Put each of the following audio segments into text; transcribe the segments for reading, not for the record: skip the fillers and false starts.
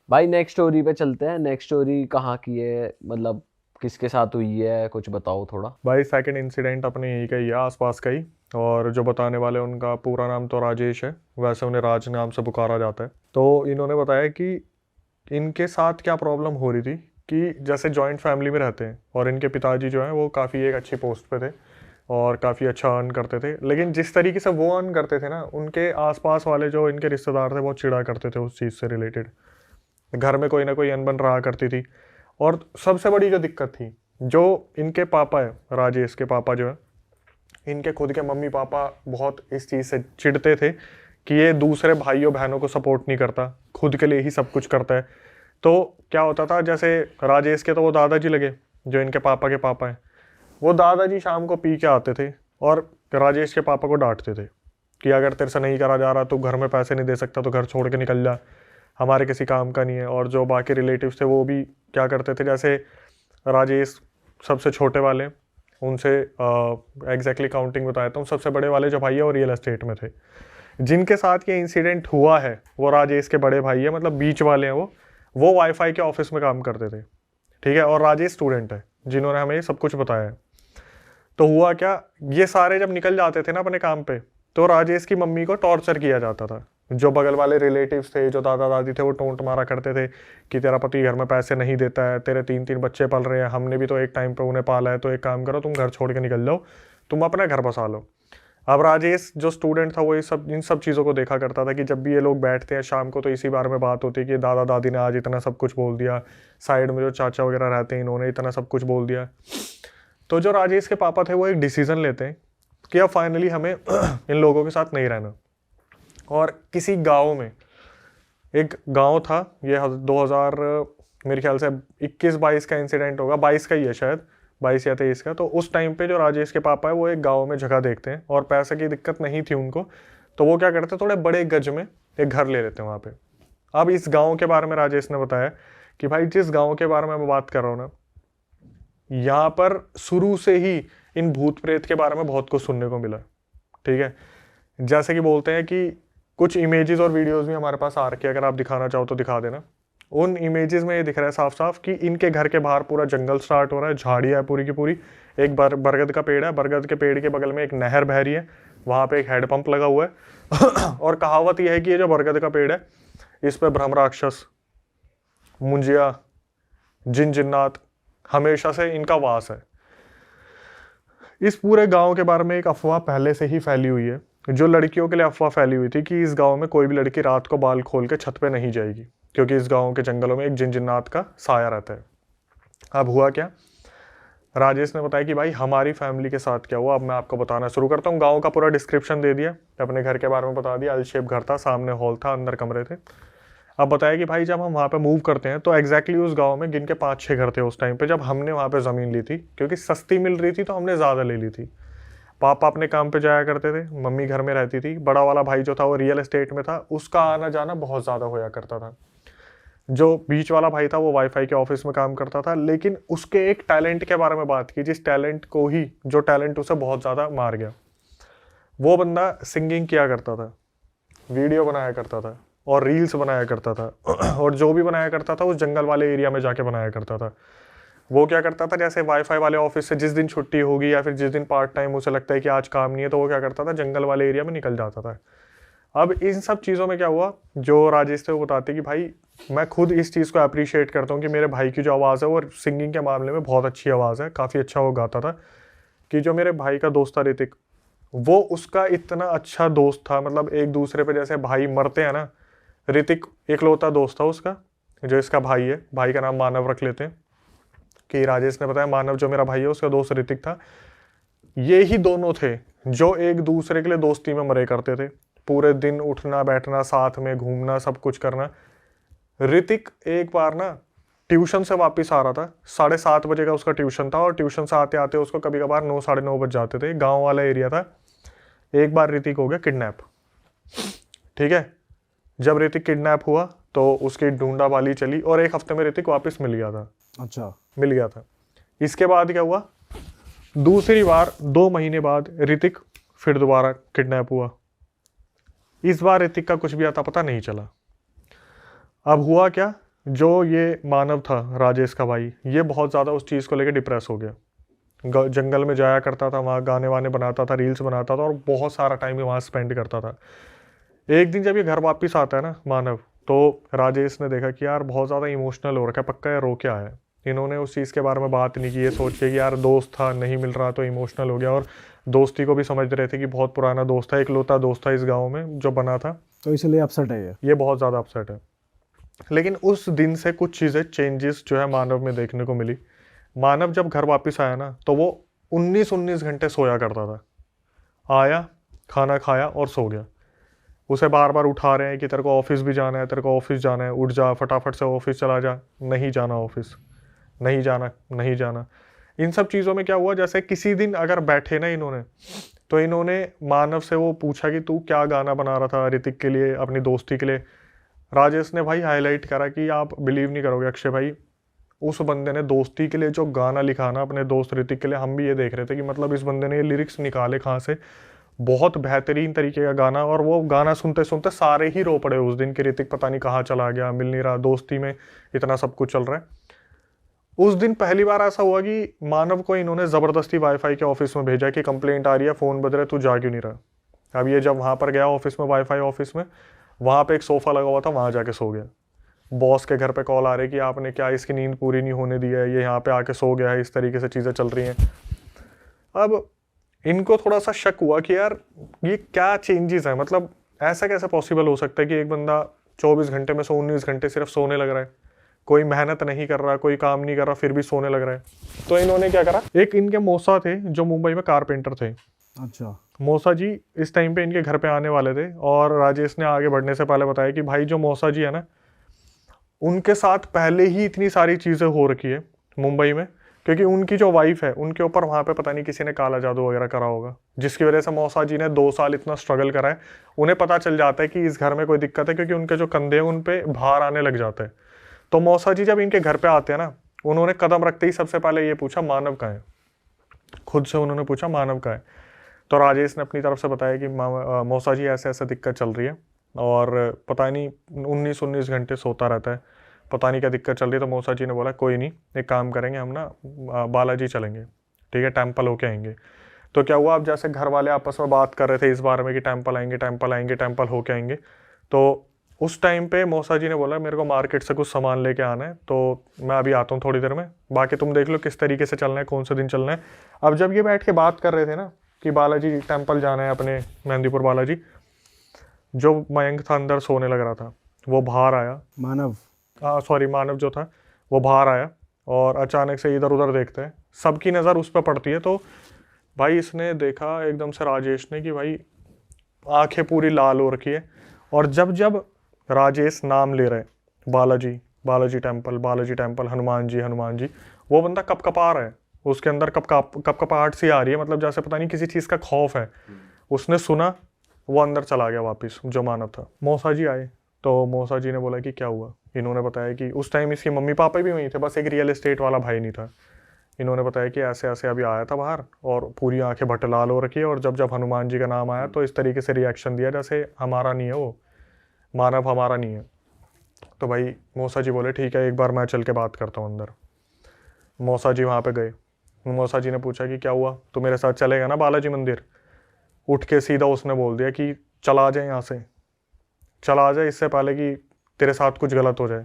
भाई next story पे चलते हैं। नेक्स्ट स्टोरी कहाँ की है, मतलब किसके साथ हुई है, कुछ बताओ थोड़ा। भाई सेकंड इंसिडेंट अपने यहीं का ही है, आसपास का ही। और जो बताने वाले उनका पूरा नाम तो राजेश है, वैसे उन्हें राज नाम से पुकारा जाता है। तो इन्होंने बताया कि इनके साथ क्या प्रॉब्लम हो रही थी कि जैसे जॉइंट फैमिली में रहते हैं और इनके पिताजी जो हैं वो काफ़ी एक अच्छी पोस्ट पे थे और काफ़ी अच्छा अर्न करते थे। लेकिन जिस तरीके से वो अर्न करते थे ना, उनके आसपास वाले जो इनके रिश्तेदार थे बहुत चिढ़ा करते थे उस चीज़ से रिलेटेड। घर में कोई ना कोई अनबन रहा करती थी। और सबसे बड़ी जो दिक्कत थी, जो इनके पापा है, राजेश के पापा जो है, इनके खुद के मम्मी पापा बहुत इस चीज़ से चिढ़ते थे कि ये दूसरे भाइयों बहनों को सपोर्ट नहीं करता, खुद के लिए ही सब कुछ करता है। तो क्या होता था, जैसे राजेश के तो वो दादाजी लगे, जो इनके पापा के पापा हैं, वो दादाजी शाम को पी के आते थे और राजेश के पापा को डांटते थे कि अगर तेरे से नहीं करा जा रहा, तो घर में पैसे नहीं दे सकता तो घर छोड़ के निकल जा, हमारे किसी काम का नहीं है। और जो बाकी रिलेटिव्स थे वो भी क्या करते थे, जैसे राजेश सबसे छोटे वाले, उनसे एग्जैक्टली काउंटिंग बताया हूँ, सबसे बड़े वाले जो भाई है वो रियल एस्टेट में थे। जिनके साथ ये इंसिडेंट हुआ है वो राजेश के बड़े भाई है, मतलब बीच वाले हैं वो वाईफाई के ऑफिस में काम करते थे, ठीक है। और राजेश स्टूडेंट है, जिन्होंने हमें ये सब कुछ बताया है। तो हुआ क्या, ये सारे जब निकल जाते थे ना अपने काम पे, तो राजेश की मम्मी को टॉर्चर किया जाता था। जो बगल वाले रिलेटिव्स थे, जो दादा दादी थे, वो टोंट मारा करते थे कि तेरा पति घर में पैसे नहीं देता है, तेरे 3-3 बच्चे पल रहे हैं, हमने भी तो एक टाइम पे उन्हें पाला है, तो एक काम करो तुम घर छोड़ के निकल जाओ, तुम अपना घर बसा लो। अब राजेश जो स्टूडेंट था वो ये सब इन सब चीज़ों को देखा करता था कि जब भी ये लोग बैठते हैं शाम को तो इसी बारे में बात होती है कि दादा दादी ने आज इतना सब कुछ बोल दिया, साइड में जो चाचा वगैरह रहते हैं इन्होंने इतना सब कुछ बोल दिया। तो जो राजेश के पापा थे वो एक डिसीजन लेते हैं कि अब फाइनली हमें इन लोगों के साथ नहीं रहना। और किसी गांव में, एक गांव था, ये 2000 मेरे ख्याल से 21-22 का इंसिडेंट होगा, 22 का ही है शायद, 22 या 23 का। तो उस टाइम पे जो राजेश के पापा है वो एक गांव में जगह देखते हैं और पैसे की दिक्कत नहीं थी उनको, तो वो क्या करते हैं, थोड़े बड़े गज में एक घर ले लेते हैं वहाँ पे। अब इस गाँव के बारे में राजेश ने बताया कि भाई जिस गाँव के बारे में मैं बात कर रहा हूँ ना, यहाँ पर शुरू से ही इन भूत प्रेत के बारे में बहुत कुछ सुनने को मिला, ठीक है। जैसे कि बोलते हैं कि कुछ इमेजेस और वीडियोस भी हमारे पास आ रखे हैं, अगर आप दिखाना चाहो तो दिखा देना। उन इमेजेस में ये दिख रहा है साफ साफ कि इनके घर के बाहर पूरा जंगल स्टार्ट हो रहा है, झाड़ियाँ है पूरी की पूरी, एक बरगद का पेड़ है, बरगद के पेड़ के बगल में एक नहर बह रही है, वहाँ पे एक हैंडपंप लगा हुआ है और कहावत यह है कि ये जो बरगद का पेड़ है इस पे ब्रह्म राक्षस, मुंजिया, जिन जिन्नात हमेशा से इनका वास है। इस पूरे गांव के बारे में एक अफवाह पहले से ही फैली हुई है, जो लड़कियों के लिए अफवाह फैली हुई थी कि इस गांव में कोई भी लड़की रात को बाल खोल के छत पे नहीं जाएगी, क्योंकि इस गांव के जंगलों में एक जिन जिन्नात का साया रहता है। अब हुआ क्या, राजेश ने बताया कि भाई हमारी फैमिली के साथ क्या हुआ। अब मैं आपको बताना शुरू करता हूँ। गांव का पूरा डिस्क्रिप्शन दे दिया, अपने घर के बारे में बता दिया। एल शेप घर था, सामने हॉल था, अंदर कमरे थे। अब बताया कि भाई जब हम वहाँ पे मूव करते हैं तो एग्जैक्टली उस गांव में गिन के 5-6 घर थे उस टाइम पे, जब हमने वहाँ पे ज़मीन ली थी, क्योंकि सस्ती मिल रही थी तो हमने ज़्यादा ले ली थी। पापा अपने काम पे जाया करते थे, मम्मी घर में रहती थी। बड़ा वाला भाई जो था वो रियल एस्टेट में था, उसका आना जाना बहुत ज़्यादा होया करता था। जो बीच वाला भाई था वो वाईफाई के ऑफिस में काम करता था, लेकिन उसके एक टैलेंट के बारे में बात की, जिस टैलेंट को ही, जो टैलेंट उसे बहुत ज़्यादा मार गया। वो बंदा सिंगिंग किया करता था, वीडियो बनाया करता था और रील्स बनाया करता था और जो भी बनाया करता था उस जंगल वाले एरिया में जाके बनाया करता था। वो क्या करता था, जैसे वाईफाई वाले ऑफिस से जिस दिन छुट्टी होगी या फिर जिस दिन पार्ट टाइम उसे लगता है कि आज काम नहीं है, तो वो क्या करता था, जंगल वाले एरिया में निकल जाता था। अब इन सब चीज़ों में क्या हुआ, जो राजेश थे वो बताते कि भाई मैं खुद इस चीज़ को अप्रिशिएट करता हूँ कि मेरे भाई की जो आवाज़ है वो सिंगिंग के मामले में बहुत अच्छी आवाज़ है, काफ़ी अच्छा वो गाता था। कि जो मेरे भाई का दोस्त था ऋतिक, वो उसका इतना अच्छा दोस्त था, मतलब एक दूसरे पे जैसे भाई मरते हैं ना, ऋतिक इकलौता दोस्त था उसका। जो इसका भाई है, भाई का नाम मानव रख लेते हैं, कि राजेश ने बताया मानव जो मेरा भाई है उसका दोस्त ऋतिक था। ये ही दोनों थे जो एक दूसरे के लिए दोस्ती में मरे करते थे, पूरे दिन उठना बैठना साथ में घूमना सब कुछ करना। ऋतिक एक बार ना ट्यूशन से वापस आ रहा था, 7:30 बजे का उसका ट्यूशन था, और ट्यूशन से आते आते उसको कभी कभार 9-9:30 बज जाते थे। गांव वाला एरिया था। एक बार ऋतिक हो गया किडनैप, ठीक है। जब ऋतिक किडनैप हुआ तो उसकी ढूंढावाली चली और एक हफ्ते में ऋतिक वापस मिल गया था। अच्छा। मिल गया था। इसके बाद क्या हुआ, दूसरी बार 2 महीने बाद ऋतिक फिर दोबारा किडनैप हुआ। इस बार ऋतिक का कुछ भी अता पता नहीं चला। अब हुआ क्या, जो ये मानव था, राजेश का भाई, ये बहुत ज़्यादा उस चीज़ को लेकर डिप्रेस हो गया। जंगल में जाया करता था, वहाँ गाने वाने बनाता था, रील्स बनाता था और बहुत सारा टाइम वहाँ स्पेंड करता था। एक दिन जब ये घर वापस आता है ना मानव, तो राजेश ने देखा कि यार बहुत ज़्यादा इमोशनल हो रखा है, पक्का ये रो के आया है। इन्होंने उस चीज़ के बारे में बात नहीं की, ये सोच के कि यार दोस्त था, नहीं मिल रहा तो इमोशनल हो गया। और दोस्ती को भी समझ रहे थे कि बहुत पुराना दोस्त था, इकलौता दोस्त था इस गाँव में जो बना था, तो इसलिए अपसेट है ये बहुत ज़्यादा अपसेट है। लेकिन उस दिन से कुछ चीज़ें चेंजेस जो है मानव में देखने को मिली। मानव जब घर वापस आया ना, तो वो 19 घंटे सोया करता था। आया, खाना खाया और सो गया। उसे बार बार उठा रहे हैं कि तेरे को ऑफिस भी जाना है, तेरे को ऑफिस जाना है, उठ जा, फटाफट से ऑफिस चला जा। नहीं जाना ऑफिस, नहीं जाना, नहीं जाना। इन सब चीज़ों में क्या हुआ, जैसे किसी दिन अगर बैठे ना इन्होंने, तो इन्होंने मानव से वो पूछा कि तू क्या गाना बना रहा था ऋतिक के लिए, अपनी दोस्ती के लिए। राजेश ने भाई हाईलाइट करा कि आप बिलीव नहीं करोगे अक्षय भाई, उस बंदे ने दोस्ती के लिए जो गाना लिखा ना अपने दोस्त ऋतिक के लिए, हम भी ये देख रहे थे कि मतलब इस बंदे ने ये लिरिक्स निकाले कहाँ से। बहुत बेहतरीन तरीके का गाना, और वो गाना सुनते सुनते सारे ही रो पड़े उस दिन कि ऋतिक पता नहीं कहाँ चला गया, मिल नहीं रहा, दोस्ती में इतना सब कुछ चल रहा है। उस दिन पहली बार ऐसा हुआ कि मानव को इन्होंने ज़बरदस्ती वाईफाई के ऑफिस में भेजा कि कंप्लेंट आ रही है, फ़ोन बज रहा है, तू जा क्यों नहीं रहा। अब ये जब वहाँ पर गया ऑफिस में, वाईफाई ऑफिस में, वहाँ पे एक सोफ़ा लगा हुआ था, वहाँ जाके सो गया। बॉस के घर पे कॉल आ रही कि आपने क्या इसकी नींद पूरी नहीं होने दी है, ये यहाँ पे आके सो गया है, इस तरीके से चीज़ें चल रही हैं। अब इनको थोड़ा सा शक हुआ कि यार ये क्या चेंजेस है, मतलब ऐसा कैसे पॉसिबल हो सकता है कि एक बंदा 24 घंटे में से 19 घंटे सिर्फ सोने लग रहा है, कोई मेहनत नहीं कर रहा, कोई काम नहीं कर रहा, फिर भी सोने लग रहा है। तो इन्होंने क्या करा, एक इनके मौसा थे जो मुंबई में कारपेंटर थे। अच्छा। मौसा जी इस टाइम पे इनके घर पे आने वाले थे, और राजेश ने आगे बढ़ने से पहले बताया कि भाई जो मौसा जी है ना, उनके साथ पहले ही इतनी सारी चीज़ें हो रखी है मुंबई में, क्योंकि उनकी जो वाइफ है उनके ऊपर वहाँ पे पता नहीं किसी ने काला जादू वगैरह करा होगा, जिसकी वजह से मौसा जी ने 2 साल इतना स्ट्रगल करा है। उन्हें पता चल जाता है कि इस घर में कोई दिक्कत है, क्योंकि उनके जो कंधे हैं उन पे भार आने लग जाते हैं। तो मौसा जी जब इनके घर पे आते हैं ना, उन्होंने कदम रखते ही सबसे पहले ये पूछा मानव का है, खुद से उन्होंने पूछा मानव का है। तो राजेश ने अपनी तरफ से बताया कि मौसा जी ऐसे ऐसे दिक्कत चल रही है, और पता नहीं 19 घंटे सोता रहता है, पता नहीं क्या दिक्कत चल रही है। तो मौसा जी ने बोला कोई नहीं, एक काम करेंगे हम ना, बालाजी चलेंगे, ठीक है, टेम्पल होके आएंगे। तो क्या हुआ, अब जैसे घर वाले आपस में बात कर रहे थे इस बारे में कि टेम्पल आएंगे, टेम्पल आएंगे, टेम्पल होके आएंगे, तो उस टाइम पे मौसा जी ने बोला मेरे को मार्केट से कुछ सामान लेके आना है, तो मैं अभी आता हूँ थोड़ी देर में, बाकी तुम देख लो किस तरीके से चलना है, कौन से दिन चलना है। अब जब ये बैठ के बात कर रहे थे ना कि बालाजी टेम्पल जाना है अपने मेहंदीपुर बालाजी, जो मयंक था अंदर सोने लग रहा था, वो बाहर आया, मानव, सॉरी मानव जो था वो बाहर आया, और अचानक से इधर उधर देखते हैं, सबकी नज़र उस पर पड़ती है। तो भाई इसने देखा एकदम से राजेश ने कि भाई आंखें पूरी लाल हो रखी है, और जब जब राजेश नाम ले रहे बालाजी, बालाजी टेम्पल, हनुमान जी, हनुमान जी, वो बंदा कपकपा रहा है, उसके अंदर कपकपाहट सी आ रही है, मतलब जैसे पता नहीं किसी चीज़ का खौफ है। उसने सुना, वो अंदर चला गया वापस, जो मानव था। मौसा जी आए, तो मौसा जी ने बोला कि क्या हुआ। इन्होंने बताया कि उस टाइम इसके मम्मी पापा भी वहीं थे, बस एक रियल एस्टेट वाला भाई नहीं था। इन्होंने बताया कि ऐसे ऐसे अभी आया था बाहर, और पूरी आंखें भटलाल हो रखी है, और जब जब हनुमान जी का नाम आया तो इस तरीके से रिएक्शन दिया जैसे हमारा नहीं है वो, मानव हमारा नहीं है। तो भाई मौसा जी बोले ठीक है, एक बार मैं चल के बात करता हूँ अंदर। मौसा जी वहाँ पे गए, मौसा जी ने पूछा कि क्या हुआ, तो मेरे साथ चलेगा ना बालाजी मंदिर। उठ के सीधा उसने बोल दिया कि चला जाए यहाँ से, चला जाए, इससे पहले कि तेरे साथ कुछ गलत हो जाए।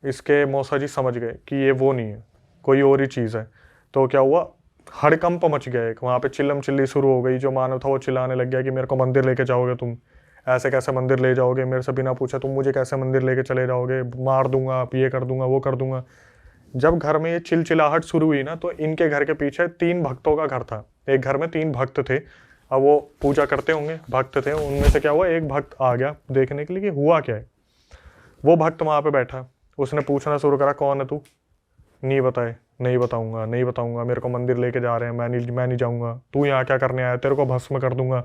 इसके मौसा जी समझ गए कि ये वो नहीं है, कोई और ही चीज़ है। तो क्या हुआ, हड़कंप मच गया, एक वहाँ पे चिल्लम चिल्ली शुरू हो गई। जो मानव था वो चिल्लाने लग गया कि मेरे को मंदिर लेके जाओगे तुम, ऐसे कैसे मंदिर ले जाओगे, मेरे से बिना पूछे तुम मुझे कैसे मंदिर लेके चले जाओगे, मार दूंगा, आप ये कर दूंगा, वो कर दूंगा। जब घर में ये चिलचिलाहट शुरू हुई ना, तो इनके घर के पीछे 3 भक्तों का घर था, एक घर में 3 भक्त थे। अब वो पूजा करते होंगे, भक्त थे, उनमें से क्या हुआ, एक भक्त आ गया देखने के लिए कि हुआ क्या है। वो भक्त वहाँ पे बैठा, उसने पूछना शुरू करा कौन है तू, नहीं बताए, नहीं बताऊंगा, नहीं बताऊंगा, मेरे को मंदिर लेके जा रहे हैं, मैं नहीं जाऊंगा, तू यहाँ क्या करने आया, तेरे को भस्म कर दूंगा।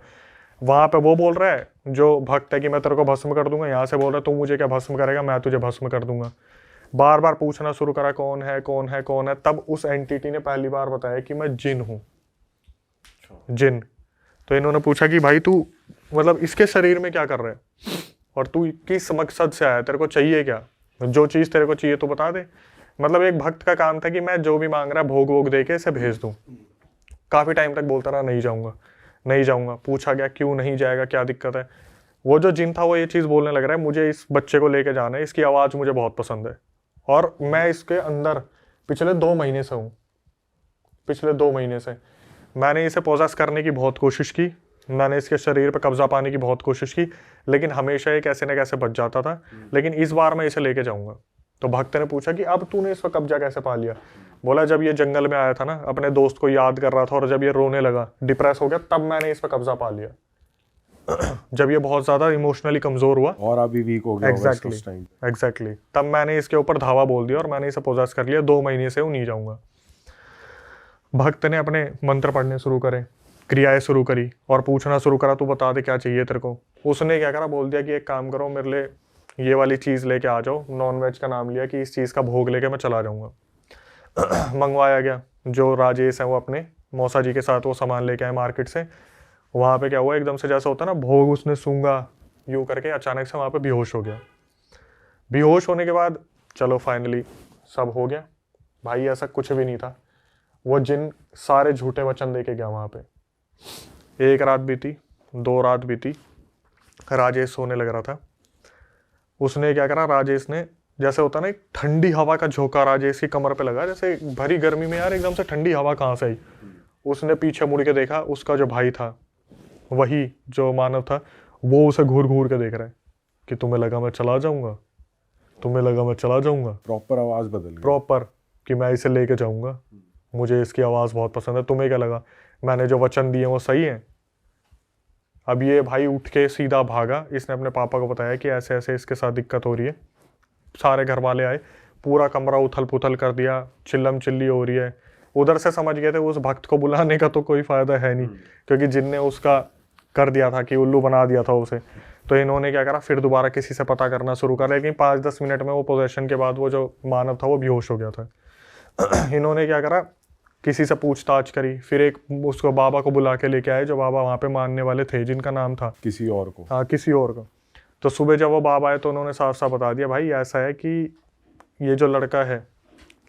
वहाँ पे वो बोल रहा है जो भक्त है कि मैं तेरे को भस्म कर दूंगा, यहाँ से बोल रहा है तू मुझे क्या भस्म करेगा, मैं तुझे भस्म कर दूंगा। बार बार पूछना शुरू करा कौन है, कौन है, कौन है। तब उस एंटिटी ने पहली बार बताया कि मैं जिन हूँ, जिन। तो इन्होंने पूछा कि भाई तू मतलब इसके शरीर में क्या कर रहा है, और तू किस मकसद से आया, तेरे को चाहिए क्या। जो चीज़ तेरे को चाहिए तो बता दे। मतलब एक भक्त का काम था कि मैं जो भी मांग रहा भोग वोग दे के इसे भेज दूँ। काफ़ी टाइम तक बोलता रहा नहीं जाऊँगा नहीं जाऊँगा। पूछा गया क्यों नहीं जाएगा, क्या दिक्कत है। वो जो जिन था वो ये चीज़ बोलने लग रहा है, मुझे इस बच्चे को लेके जाना है, इसकी आवाज़ मुझे बहुत पसंद है और मैं इसके अंदर पिछले 2 महीने से हूँ। पिछले 2 महीने से मैंने इसे पोजेस करने की बहुत कोशिश की, मैंने इसके शरीर पर कब्जा पाने की बहुत कोशिश की, लेकिन हमेशा ये कैसे न कैसे बच जाता था। लेकिन इस बार मैं इसे लेके जाऊँगा। तो भक्त ने पूछा कि अब तूने इस पर कब्जा कैसे पा लिया। बोला जब ये जंगल में आया था ना, अपने दोस्त को याद कर रहा था और जब ये रोने लगा, डिप्रेस हो गया, तब मैंने इस पर कब्जा पा लिया। जब ये बहुत ज़्यादा इमोशनली कमज़ोर हुआ और अभी वीक हो गया होगा उस टाइम। एग्जैक्टली तब मैंने इसके ऊपर धावा बोल दिया और मैंने इसे पोजेस कर लिया। 2 महीने से हूँ, नहीं जाऊँगा। भक्त ने अपने मंत्र पढ़ने शुरू करे, क्रियाएं शुरू करी और पूछना शुरू करा तू बता दे क्या चाहिए तेरे को। उसने क्या करा, बोल दिया कि एक काम करो, मेरे लिए ये वाली चीज़ लेके आ जाओ। नॉन वेज का नाम लिया कि इस चीज़ का भोग लेके मैं चला जाऊँगा। मंगवाया गया। जो राजेश है वो अपने मौसा जी के साथ वो सामान लेके आए मार्केट से। वहाँ पे क्या हुआ, एकदम से जैसा होता है ना भोग उसने सूंघा यूँ करके, अचानक से वहाँ पे बेहोश हो गया। बेहोश होने के बाद चलो फाइनली सब हो गया। भाई ऐसा कुछ भी नहीं था। वो जिन सारे झूठे वचन दे के गया वहाँ पे। 1 रात बीती, 2 रात बीती, राजेश सोने लग रहा था। उसने क्या करा, राजेश ने जैसे होता ना एक ठंडी हवा का झोंका राजेश की कमर पे लगा, जैसे भरी गर्मी में यार एकदम से ठंडी हवा कहाँ से आई। उसने पीछे मुड़ के देखा, उसका जो भाई था, वही जो मानव था, वो उसे घूर घूर के देख रहा है कि तुम्हें लगा मैं चला जाऊंगा, तुम्हें लगा मैं चला जाऊंगा। प्रॉपर आवाज बदल गई। प्रॉपर कि मैं इसे लेके जाऊंगा, मुझे इसकी आवाज़ बहुत पसंद है। तुम्हें क्या लगा मैंने जो वचन दिए वो सही है। अब ये भाई उठ के सीधा भागा। इसने अपने पापा को बताया कि ऐसे ऐसे इसके साथ दिक्कत हो रही है। सारे घर वाले आए, पूरा कमरा उथल पुथल कर दिया, चिल्लम चिल्ली हो रही है। उधर से समझ गए थे उस भक्त को बुलाने का तो कोई फ़ायदा है नहीं, क्योंकि जिनने उसका कर दिया था कि उल्लू बना दिया था उसे। तो इन्होंने क्या करा, फिर दोबारा किसी से पता करना शुरू करा। लेकिन 5-10 मिनट में वो पोजेशन के बाद वो जो मानव था वो बेहोश हो गया था। इन्होंने क्या करा, किसी से पूछताछ करी, फिर एक उसको बाबा को बुला के लेके आए, जो बाबा वहाँ पे मानने वाले थे, जिनका नाम था किसी और को। हाँ, किसी और को। तो सुबह जब वो बाबा आए तो उन्होंने साफ साफ बता दिया, भाई ऐसा है कि ये जो लड़का है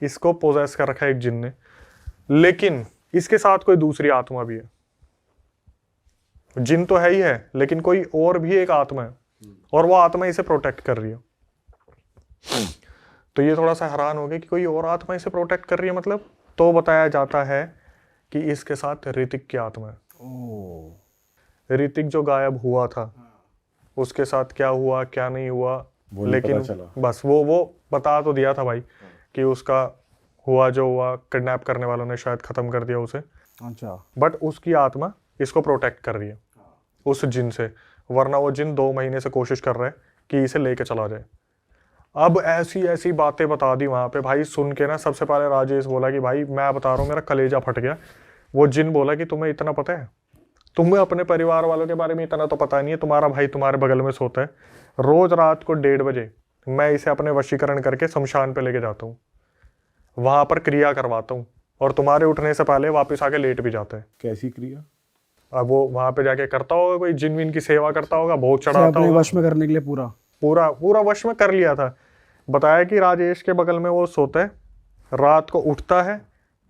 इसको पोजेस कर रखा है एक जिन ने, लेकिन इसके साथ कोई दूसरी आत्मा भी है। जिन तो है ही है, लेकिन कोई और भी एक आत्मा है और वो आत्मा इसे प्रोटेक्ट कर रही है। तो ये थोड़ा सा हैरान हो गए कि कोई और आत्मा इसे प्रोटेक्ट कर रही है मतलब। तो बताया जाता है कि इसके साथ ऋतिक की आत्मा है। ऋतिक जो गायब हुआ था, उसके साथ क्या हुआ क्या नहीं हुआ, लेकिन बस वो बता तो दिया था भाई कि उसका हुआ जो हुआ, किडनैप करने वालों ने शायद खत्म कर दिया उसे। अच्छा। बट उसकी आत्मा इसको प्रोटेक्ट कर रही है उस जिन से, वरना वो जिन 2 महीने से कोशिश कर रहा है कि इसे लेके चला जाए। अब ऐसी ऐसी बातें बता दी वहाँ पे भाई। सुन के ना सबसे पहले राजेश बोला कि भाई मैं बता रहा हूँ मेरा कलेजा फट गया। वो जिन बोला कि तुम्हें इतना पता है, तुम्हें अपने परिवार वालों के बारे में इतना तो पता नहीं है। तुम्हारा भाई तुम्हारे बगल में सोता है, रोज रात को 1:30 बजे मैं इसे अपने वशीकरण करके शमशान पे लेके जाता हूँ, वहाँ पर क्रिया करवाता हूँ और तुम्हारे उठने से पहले वापस आके लेट भी जाता है। कैसी क्रिया? अब वो वहाँ पे जाके करता होगा, कोई जिन विन की सेवा करता होगा, भोग चढ़ाता होगा, वश में करने के लिए पूरा वश में कर लिया था। बताया कि राजेश के बगल में वो सोता है, रात को उठता है,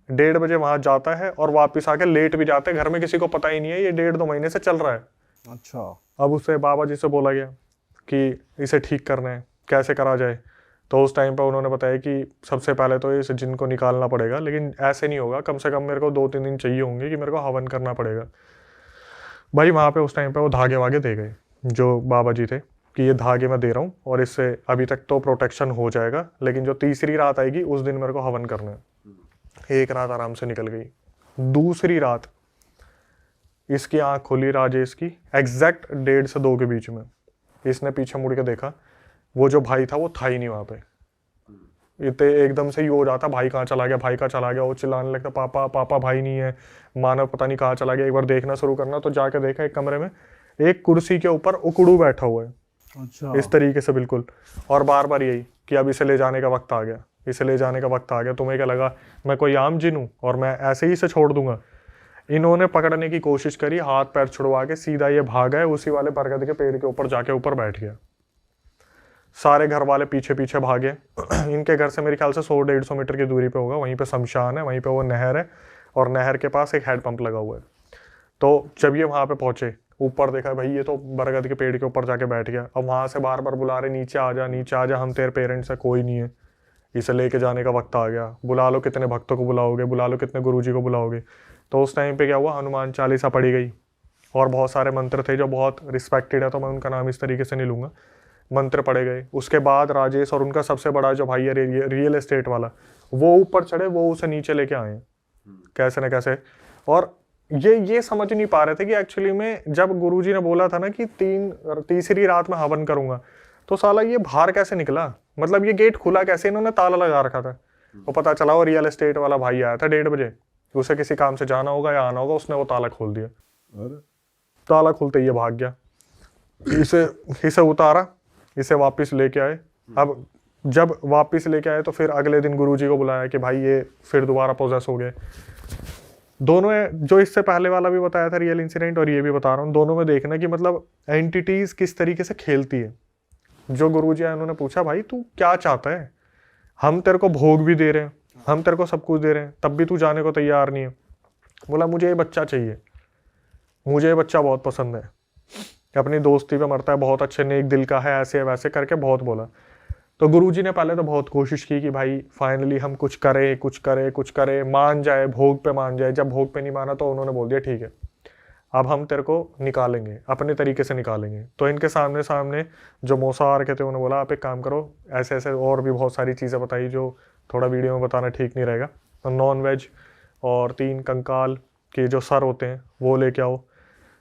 1:30 बजे वहां जाता है और वापस आके लेट भी जाते हैं। घर में किसी को पता ही नहीं है, ये 1.5-2 महीने से चल रहा है। अच्छा। अब उसे बाबा जी से बोला गया कि इसे ठीक करना है, कैसे करा जाए। तो उस टाइम पर उन्होंने बताया कि सबसे पहले तो इस जिन को निकालना पड़ेगा, लेकिन ऐसे नहीं होगा, कम से कम मेरे को 2-3 दिन चाहिए होंगे कि मेरे को हवन करना पड़ेगा। भाई वहाँ पे उस टाइम पे वो धागे वागे दे गए जो बाबा जी थे कि ये धागे मैं दे रहा हूँ और इससे अभी तक तो प्रोटेक्शन हो जाएगा, लेकिन जो तीसरी रात आएगी उस दिन मेरे को हवन करना है। 1 रात आराम से निकल गई। दूसरी रात इसकी आँख खुली राजेश की, एग्जैक्ट 1:30 से 2 के बीच में। इसने पीछे मुड़ के देखा, वो जो भाई था वो था ही नहीं वहाँ पे। इतने एकदम से ही हो जाता, भाई कहाँ चला गया, भाई कहाँ चला गया। वो चिल्लाने लगता, पापा पापा भाई नहीं है। मानव पता नहीं कहाँ चला गया। एक बार देखना शुरू करना तो जाके देखा एक कमरे में एक कुर्सी के ऊपर उकड़ू बैठा हुआ है। अच्छा। इस तरीके से बिल्कुल, और बार बार यही कि अब इसे ले जाने का वक्त आ गया, इसे ले जाने का वक्त आ गया। तुम्हें क्या लगा मैं कोई आम जिन हूँ और मैं ऐसे ही इसे छोड़ दूंगा। इन्होंने पकड़ने की कोशिश करी, हाथ पैर छुड़वा के सीधा ये भागा है, उसी वाले बरगद के पेड़ के ऊपर जाके ऊपर बैठ गया। सारे घर वाले पीछे पीछे भागे। इनके घर से मेरे ख्याल से 100-150 मीटर की दूरी पे होगा, वहीं पे शमशान है, वहीं पे वो नहर है और नहर के पास एक हैंडपंप लगा हुआ है। तो जब ये वहाँ पे पहुंचे, ऊपर देखा भाई ये तो बरगद के पेड़ के ऊपर जाके बैठ गया। अब वहाँ से बार बार बुला रहे नीचे आ जा, नीचे आ जा, हम तेरे पेरेंट्स है, कोई नहीं है, इसे लेके जाने का वक्त आ गया, बुला लो कितने भक्तों को बुलाओगे, बुला लो कितने गुरुजी को बुलाओगे। तो उस टाइम पे क्या हुआ, हनुमान चालीसा पढ़ी गई और बहुत सारे मंत्र थे जो बहुत रिस्पेक्टेड है, तो मैं उनका नाम इस तरीके से नहीं लूँगा, मंत्र पढ़े गए। उसके बाद राजेश और उनका सबसे बड़ा जो भाई है रियल एस्टेट वाला, वो ऊपर चढ़े, वो उसे नीचे लेके आए कैसे न कैसे। और ये समझ नहीं पा रहे थे कि एक्चुअली में जब गुरुजी ने बोला था ना कि तीसरी रात में हवन करूंगा, तो साला ये बाहर कैसे निकला, मतलब ये गेट खुला कैसे, इन्होंने ताला लगा रखा था। और पता चला वो रियल एस्टेट वाला भाई आया था 1:30 बजे, उसे किसी काम से जाना होगा या आना होगा, उसने वो ताला खोल दिया। ताला खोलते ये भाग गया, इसे उतारा, इसे वापस लेके आए। अब जब वापस लेके आए तो फिर अगले दिन गुरुजी को बुलाया कि भाई ये फिर दोबारा पोजेस हो गए। दोनों जो इससे पहले वाला भी बताया था रियल इंसिडेंट और ये भी बता रहा हूँ, दोनों में देखना कि मतलब एंटिटीज किस तरीके से खेलती है। जो गुरुजी आए उन्होंने पूछा भाई तू क्या चाहता है, हम तेरे को भोग भी दे रहे हैं, हम तेरे को सब कुछ दे रहे हैं, तब भी तू जाने को तैयार नहीं है। बोला मुझे ये बच्चा चाहिए, मुझे ये बच्चा बहुत पसंद है, अपनी दोस्ती पे मरता है, बहुत अच्छे नेक दिल का है, ऐसे वैसे करके बहुत बोला। तो गुरुजी ने पहले तो बहुत कोशिश की कि भाई फाइनली हम कुछ करें, मान जाए, भोग पे मान जाए। जब भोग पे नहीं माना तो उन्होंने बोल दिया ठीक है अब हम तेरे को निकालेंगे, अपने तरीके से निकालेंगे। तो इनके सामने जो मौसा आ रखे थे उन्होंने बोला आप एक काम करो, ऐसे ऐसे और भी बहुत सारी चीज़ें बताई जो थोड़ा वीडियो में बताना ठीक नहीं रहेगा। तो नॉन वेज और 3 कंकाल के जो सर होते हैं वो लेके आओ।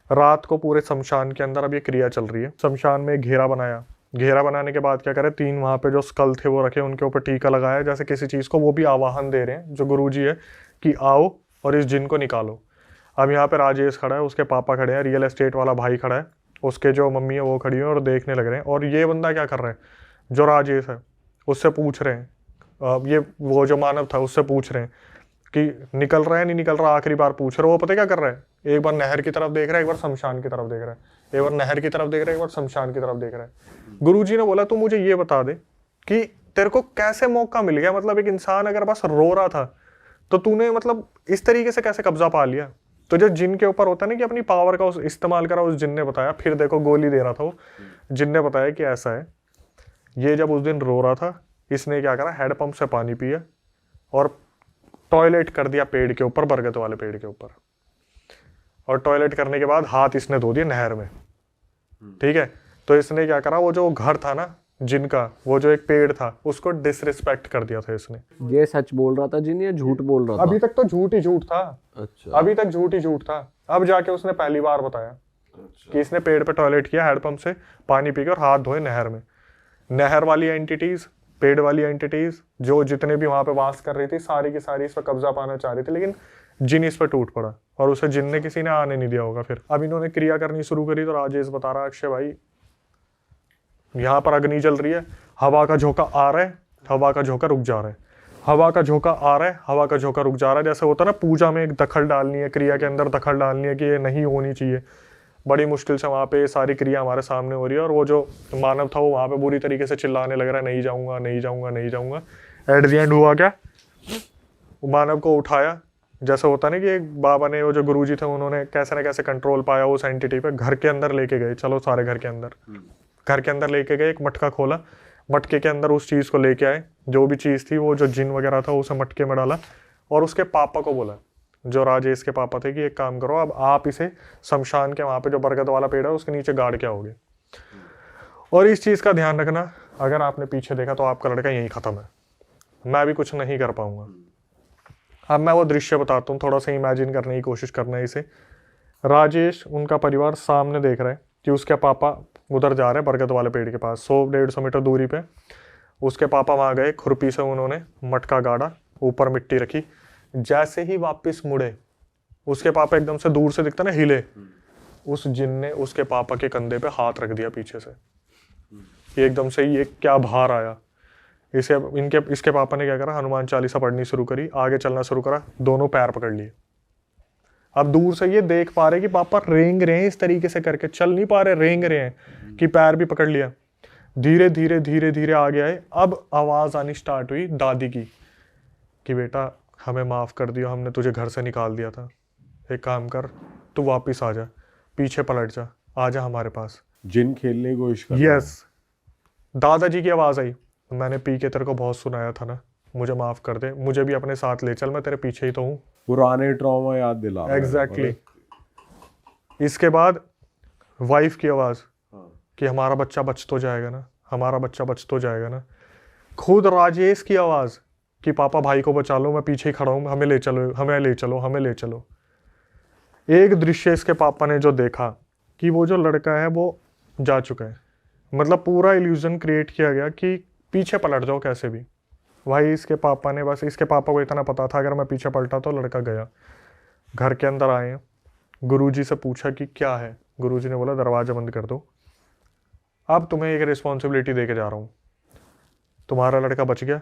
रात को पूरे शमशान के अंदर अब ये क्रिया चल रही है। शमशान में घेरा बनाया, घेरा बनाने के बाद क्या करे, 3 वहाँ पे जो स्कल थे वो रखे, उनके ऊपर टीका लगाया जैसे किसी चीज़ को, वो भी आवाहन दे रहे हैं जो गुरुजी है कि आओ और इस जिन को निकालो। अब यहाँ पे राजेश खड़ा है, उसके पापा खड़े हैं, रियल एस्टेट वाला भाई खड़ा है, उसके जो मम्मी है वो खड़ी है और देखने लग रहे हैं। और ये बंदा क्या कर रहे हैं, जो राजेश है उससे पूछ रहे हैं, ये वो जो मानव था उससे पूछ रहे हैं कि निकल रहा है नहीं निकल रहा, आखिरी बार पूछ रहे। वो पता क्या कर रहा है, एक बार नहर की तरफ देख रहा है, एक बार शमशान की तरफ देख रहा है, एक बार नहर की तरफ देख रहा है, एक बार शमशान की तरफ देख रहा है। गुरुजी ने बोला तू मुझे ये बता दे कि तेरे को कैसे मौका मिल गया, मतलब एक इंसान अगर बस रो रहा था तो तूने मतलब इस तरीके से कैसे कब्जा पा लिया। तो जो जिन के ऊपर होता है ना कि अपनी पावर का इस्तेमाल करा, उस जिन ने बताया। फिर देखो गोली दे रहा था वो जिन ने बताया कि ऐसा है, ये जब उस दिन रो रहा था इसने क्या करा, हैंडपंप से पानी पिया और टॉयलेट कर दिया पेड़ के ऊपर, बरगद वाले पेड़ के ऊपर। और टॉयलेट करने के बाद हाथ इसने धो दिए नहर में, ठीक है। तो इसने क्या करा, वो जो घर था ना जिनका, वो जो एक पेड़ था उसको डिसरिस्पेक्ट कर दिया था इसने। ये सच बोल रहा था जिन, या झूठ बोल रहा था? अभी तक तो झूठ ही झूठ था। अच्छा। अभी तक झूठ ही झूठ था। अब जाके उसने पहली बार बताया कि इसने पेड़ पे टॉयलेट किया, हैंडपंप से पानी पीकर हाथ धोए नहर में। नहर वाली एंटिटीज, पेड़ वाली एंटिटीज जो जितने भी वहां पे वास कर रही थी, सारी की सारी इस पर कब्जा पाना चाह रही थी, लेकिन जिन इस पर टूट पड़ा और उसे जिन ने किसी ने आने नहीं दिया होगा। फिर अब इन्होंने क्रिया करनी शुरू करी। तो राजेश बता रहा, अक्षय भाई यहाँ पर अग्नि जल रही है, हवा का झोंका आ रहा है, हवा का झोंका रुक जा रहा है, हवा का झोंका आ रहा है, हवा का झोंका रुक जा रहा है। जैसे होता है ना पूजा में एक दखल डालनी है, क्रिया के अंदर दखल डालनी है कि ये नहीं होनी चाहिए। बड़ी मुश्किल से वहाँ पे सारी क्रिया हमारे सामने हो रही है और वो जो मानव था वो वहाँ पे बुरी तरीके से चिल्लाने लग रहा है, नहीं जाऊँगा नहीं जाऊँगा नहीं जाऊँगा। एट द एंड हुआ क्या, मानव को उठाया। जैसे होता ना कि एक बाबा ने, वो जो गुरुजी थे उन्होंने कैसे ना कैसे कंट्रोल पाया उस एंटिटी पे, घर के अंदर लेके गए। चलो सारे घर के अंदर लेके गए, एक मटका खोला, मटके के अंदर उस चीज़ को लेके आए, जो भी चीज़ थी वो जो जिन वगैरह था उसे मटके में डाला और उसके पापा को बोला, जो राजेश के पापा थे, कि एक काम करो अब आप इसे शमशान के वहाँ पे जो बरगद वाला पेड़ है उसके नीचे गाड़ के आओगे। और इस चीज़ का ध्यान रखना, अगर आपने पीछे देखा तो आपका लड़का यहीं ख़त्म है, मैं भी कुछ नहीं कर पाऊंगा। अब मैं वो दृश्य बताता हूँ, थोड़ा सा इमेजिन करने की कोशिश करना है इसे। राजेश, उनका परिवार सामने देख रहा है कि उसके पापा उधर जा रहे हैं बरगद वाले पेड़ के पास, 100-150 मीटर दूरी पे। उसके पापा वहाँ गए, खुरपी से उन्होंने मटका गाड़ा, ऊपर मिट्टी रखी। जैसे ही वापस मुड़े, उसके पापा एकदम से दूर से दिखता ना हिले, उस जिन ने उसके पापा के कंधे पे हाथ रख दिया पीछे से। एकदम से ये क्या बाहर आया। इसके पापा ने क्या करा, हनुमान चालीसा पढ़नी शुरू करी, आगे चलना शुरू करा, दोनों पैर पकड़ लिए। अब दूर से ये देख पा रहे कि पापा रेंग रहे हैं, इस तरीके से करके चल नहीं पा रहे, रेंग रहे हैं कि पैर भी पकड़ लिया। धीरे धीरे धीरे धीरे आगे आए। अब आवाज़ आनी स्टार्ट हुई दादी की कि बेटा हमें माफ़ कर दिया, हमने तुझे घर से निकाल दिया था, एक काम कर तू वापस आ जा, पीछे पलट जा, आ जा हमारे पास। जिन खेलने की कोशिश कर रहा है। यस, दादाजी की आवाज़ आई, मैंने पी के तेरे को बहुत सुनाया था ना, मुझे माफ़ कर दे, मुझे भी अपने साथ ले चल, मैं तेरे पीछे ही तो हूँ। पुराने ट्रॉमा याद दिला रहा है। एग्जैक्टली। इसके बाद वाइफ की आवाज़ कि हमारा बच्चा बच तो जाएगा ना, हमारा बच्चा बच तो जाएगा ना। खुद राजेश की आवाज़ कि पापा भाई को बचा लो, मैं पीछे ही खड़ा हूँ, हमें ले चलो, हमें ले चलो, हमें ले चलो। एक दृश्य इसके पापा ने जो देखा कि वो जो लड़का है वो जा चुका है, मतलब पूरा इल्यूजन क्रिएट किया गया कि पीछे पलट जाओ कैसे भी। भाई इसके पापा ने, बस इसके पापा को इतना पता था अगर मैं पीछे पलटा तो लड़का गया। घर के अंदर आए, गुरुजी से पूछा कि क्या है, गुरुजी ने बोला दरवाज़ा बंद कर दो, अब तुम्हें एक रिस्पॉन्सिबिलिटी दे के जा रहा हूँ, तुम्हारा लड़का बच गया,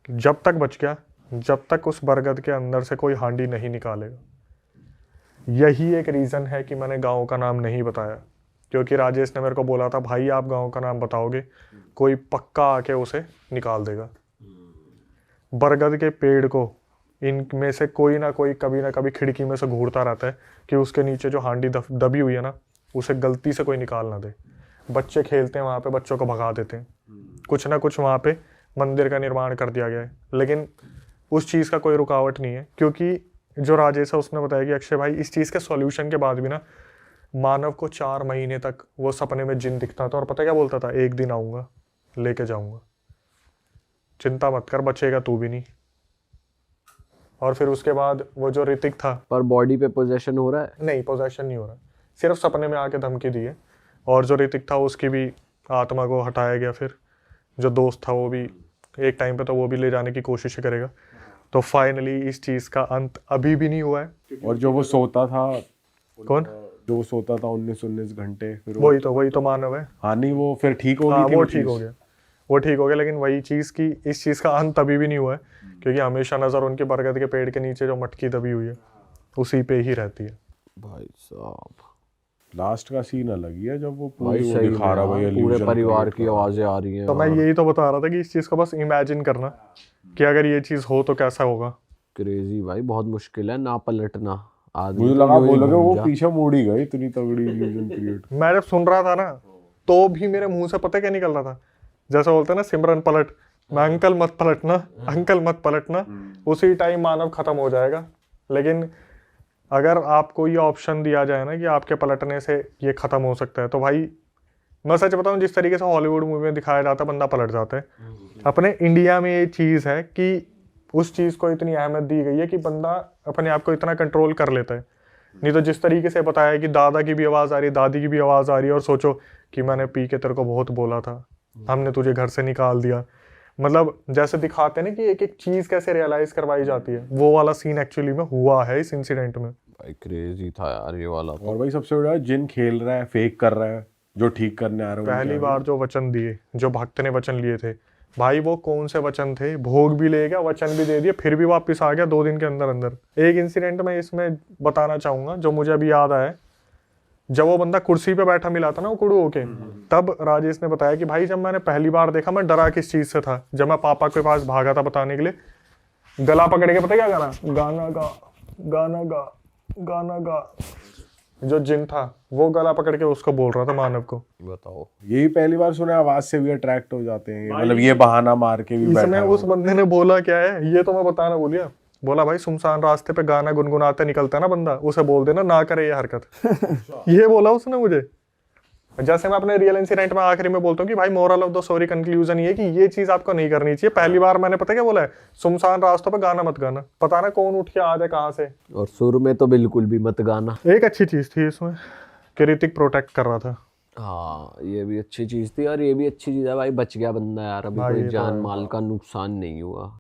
जब तक बच गया, जब तक उस बरगद के अंदर से कोई हांडी नहीं निकालेगा। यही एक रीज़न है कि मैंने गांव का नाम नहीं बताया, क्योंकि राजेश ने मेरे को बोला था भाई आप गांव का नाम बताओगे कोई पक्का आके उसे निकाल देगा। बरगद के पेड़ को इनमें से कोई ना कोई कभी ना कभी खिड़की में से घूरता रहता है कि उसके नीचे जो हांडी दबी हुई है ना, उसे गलती से कोई निकाल ना दे। बच्चे खेलते हैं वहाँ पे, बच्चों को भगा देते हैं, कुछ ना कुछ वहाँ पे मंदिर का निर्माण कर दिया गया है, लेकिन उस चीज़ का कोई रुकावट नहीं है। क्योंकि जो राजेश है उसने बताया कि अक्षय भाई इस चीज़ के सॉल्यूशन के बाद भी ना मानव को 4 महीने तक वो सपने में जिन दिखता था, और पता क्या बोलता था, एक दिन आऊँगा लेके जाऊँगा, चिंता मत कर, बचेगा तू भी नहीं। और फिर उसके बाद वो जो ऋतिक था, पर बॉडी पे पोजेशन हो रहा है? नहीं पोजेशन नहीं हो रहा, सिर्फ सपने में आके धमकी दी है। और जो ऋतिक था उसकी भी आत्मा को हटाया गया। फिर जो दोस्त था वो भी एक टाइम पे तो वो भी ले जाने की कोशिश करेगा। तो फाइनली इस चीज़ का अंत अभी भी नहीं हुआ है। और जो वो सोता था, कौन जो वो सोता था 19 घंटे, फिर वही तो मानव है। हाँ नहीं वो फिर ठीक हो हाँ गई थी वो वो ठीक हो चीज़। गया, वो ठीक हो गया, लेकिन वही चीज़ की इस चीज़ का अंत अभी भी नहीं हुआ है, क्योंकि हमेशा नज़र उनके बरगद के पेड़ के नीचे जो मटकी दबी हुई है उसी पे ही रहती है। भाई साहब लास्ट का सीन अलग ही है जब वो भाई पूरी वो सही दिखा रहा में भाई यार, पूरे illusion परिवार create की कर रहा है। आवाजें आ रही हैं। तो मैं यही तो बता रहा था कि इस चीज़ को बस इमेजिन करना कि अगर ये चीज़ हो तो कैसा होगा। क्रेजी भाई, बहुत मुश्किल है ना पलटना। आदमी मुझे तो लगा यूं ही बोलोगे घूम वो जा। पीछे मुड़ ही गई, इतनी तगड़ी illusion create। मैं जब सुन रहा था ना तो भी मेरे मुंह से पता क्या निकल रहा था, जैसे बोलते हैं ना सिमरन पलट, मैं अंकल मत पलटना, अंकल मत पलटना, उसी टाइम मानव खत्म हो जाएगा। लेकिन अगर आपको ये ऑप्शन दिया जाए ना कि आपके पलटने से ये खत्म हो सकता है, तो भाई मैं सच बताऊं, जिस तरीके से हॉलीवुड मूवी में दिखाया जाता है बंदा पलट जाता है, अपने इंडिया में ये चीज़ है कि उस चीज़ को इतनी अहमियत दी गई है कि बंदा अपने आप को इतना कंट्रोल कर लेता है। नहीं तो जिस तरीके से बताया कि दादा की भी आवाज़ आ रही है, दादी की भी आवाज़ आ रही है, और सोचो कि मैंने पी के तेरे को बहुत बोला था, हमने तुझे घर से निकाल दिया, मतलब जैसे दिखाते हैं ना कि एक एक चीज़ कैसे रियलाइज करवाई जाती है, वो वाला सीन एक्चुअली में हुआ है इस इंसिडेंट में। भाई क्रेजी था यार ये वाला तो। और भाई सबसे बड़ा जिन खेल रहा है, फेक कर रहा है, जो ठीक करने आ रहा है पहली उनके बार जो वचन दिए, जो भक्त ने वचन लिए थे, भाई वो कौन से वचन थे, भोग भी ले गया, वचन भी दे दिया, फिर भी वापस आ गया 2 दिन के अंदर अंदर। एक इंसिडेंट मैं इसमें बताना चाहूंगा जो मुझे अभी याद आया, जब वो बंदा कुर्सी पे बैठा मिला था ना वो कुड़ू होके, तब राजेश ने बताया कि भाई जब मैंने पहली बार देखा मैं डरा किस चीज से था, जब मैं पापा के पास भागा था बताने के लिए, गला पकड़ के पता क्या गाना, गाना गा गाना गा गाना गा, जो जिन था वो गला पकड़ के उसको बोल रहा था मानव को। बताओ, यही पहली बार सुना, आवाज से भी अट्रैक्ट हो जाते हैं, मतलब ये बहाना मार के भी इसमें बैठा है उस वो। बंदे ने बोला क्या है ये तो मैं बताना भूलिया, बोला भाई सुनसान रास्ते पे गाना गुनगुनाते निकलता है ना बंदा, उसे बोल देना ना करे ये हरकत। ये बोला उसने मुझे। जैसे मैं अपने रियल इंसिडेंट में आखिरी में बोलता हूँ कि भाई moral of the story conclusion ये कि ये चीज आपको नहीं करनी चाहिए। पहली बार मैंने पता क्या बोला है, सुनसान रास्तों पे गाना मत गाना, पता ना कौन उठ के आ जाए कहाँ से। और सुर में तो बिल्कुल भी मत गाना। एक अच्छी चीज थी इसमें कि ऋतिक प्रोटेक्ट कर रहा था। हाँ ये भी अच्छी चीज थी, और ये भी अच्छी चीज है भाई, बच गया बंदा यार, अभी हाँ, कोई ये तो जान है। माल का नुकसान नहीं हुआ।